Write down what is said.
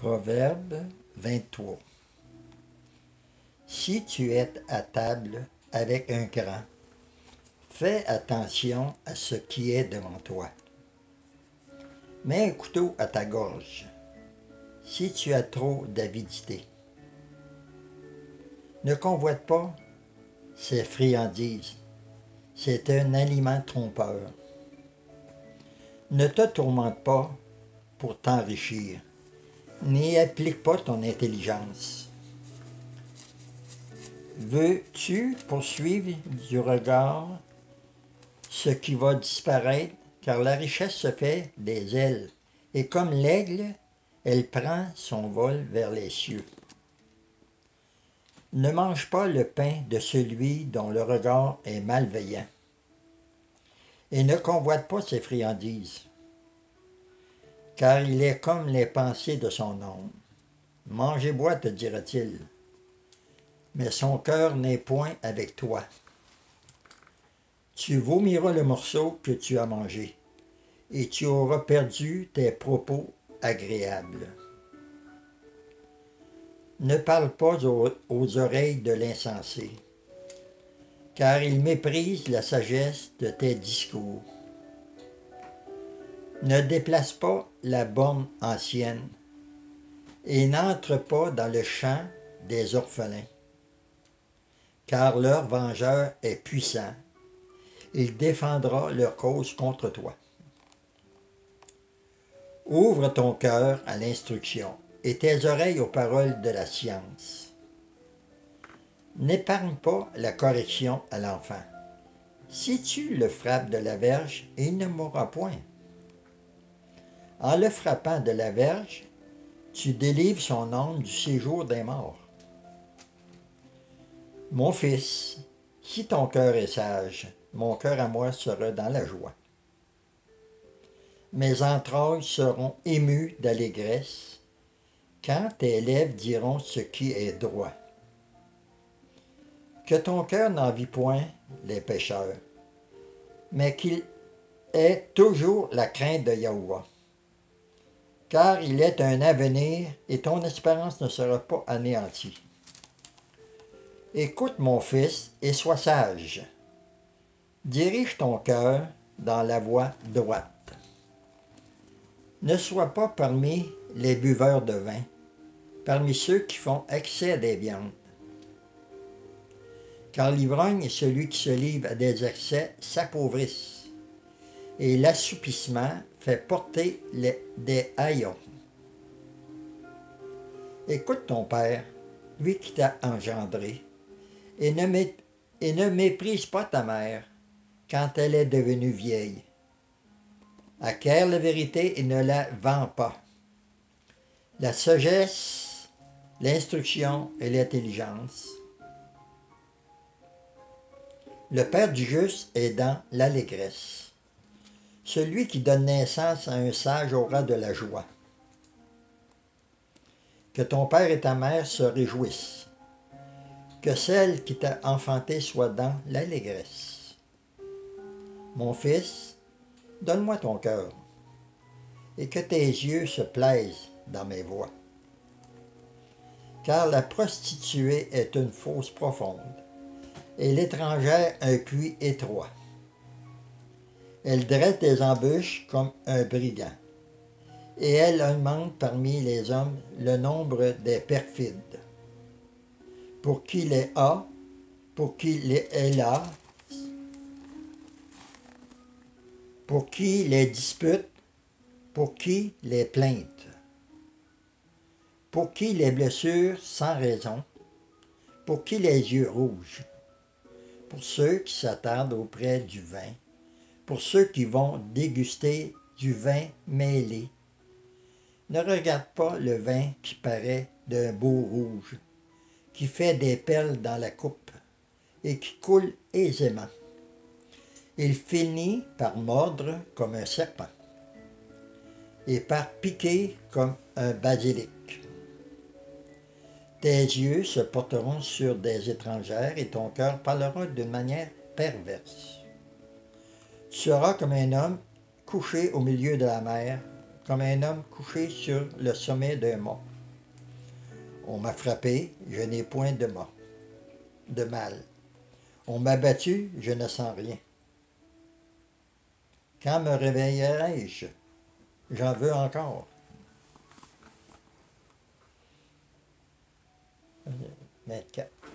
Proverbe 23. Si tu es à table avec un grand, fais attention à ce qui est devant toi. Mets un couteau à ta gorge si tu as trop d'avidité. Ne convoite pas ces friandises, c'est un aliment trompeur. Ne te tourmente pas pour t'enrichir, n'y applique pas ton intelligence. Veux-tu poursuivre du regard ce qui va disparaître, car la richesse se fait des ailes, et comme l'aigle, elle prend son vol vers les cieux. Ne mange pas le pain de celui dont le regard est malveillant, et ne convoite pas ses friandises, car il est comme les pensées de son âme. Mange et bois, te dira-t-il, mais son cœur n'est point avec toi. Tu vomiras le morceau que tu as mangé, et tu auras perdu tes propos agréables. Ne parle pas aux oreilles de l'insensé, car il méprise la sagesse de tes discours. Ne déplace pas la borne ancienne, et n'entre pas dans le champ des orphelins, car leur vengeur est puissant. Il défendra leur cause contre toi. Ouvre ton cœur à l'instruction et tes oreilles aux paroles de la science. N'épargne pas la correction à l'enfant. Si tu le frappes de la verge, il ne mourra point. En le frappant de la verge, tu délivres son âme du séjour des morts. Mon fils, si ton cœur est sage, mon cœur à moi sera dans la joie. Mes entrailles seront émues d'allégresse quand tes lèvres diront ce qui est droit. Que ton cœur n'envie point les pécheurs, mais qu'il ait toujours la crainte de Yahweh. Car il est un avenir et ton espérance ne sera pas anéantie. Écoute mon fils et sois sage. Dirige ton cœur dans la voie droite. Ne sois pas parmi les buveurs de vin, parmi ceux qui font excès des viandes. Car l'ivrogne et celui qui se livre à des excès s'appauvrissent, et l'assoupissement fait porter des haillons. Écoute ton père, lui qui t'a engendré, et ne méprise pas ta mère quand elle est devenue vieille. Acquiert la vérité et ne la vends pas. La sagesse, l'instruction et l'intelligence. Le père du juste est dans l'allégresse. Celui qui donne naissance à un sage aura de la joie. Que ton père et ta mère se réjouissent. Que celle qui t'a enfanté soit dans l'allégresse. Mon fils, donne-moi ton cœur, et que tes yeux se plaisent dans mes voies. Car la prostituée est une fosse profonde, et l'étrangère un puits étroit. Elle dresse des embûches comme un brigand, et elle augmente parmi les hommes le nombre des perfides. Pour qui les a, pour qui les là, pour qui les dispute, pour qui les plaintes, pour qui les blessures sans raison, pour qui les yeux rouges, pour ceux qui s'attardent auprès du vin, pour ceux qui vont déguster du vin mêlé. Ne regarde pas le vin qui paraît d'un beau rouge, qui fait des perles dans la coupe et qui coule aisément. Il finit par mordre comme un serpent et par piquer comme un basilic. Tes yeux se porteront sur des étrangères et ton cœur parlera d'une manière perverse. Tu seras comme un homme couché au milieu de la mer, comme un homme couché sur le sommet d'un mont. On m'a frappé, je n'ai point de mal. On m'a battu, je ne sens rien. Quand me réveillerai-je? J'en veux encore. 24.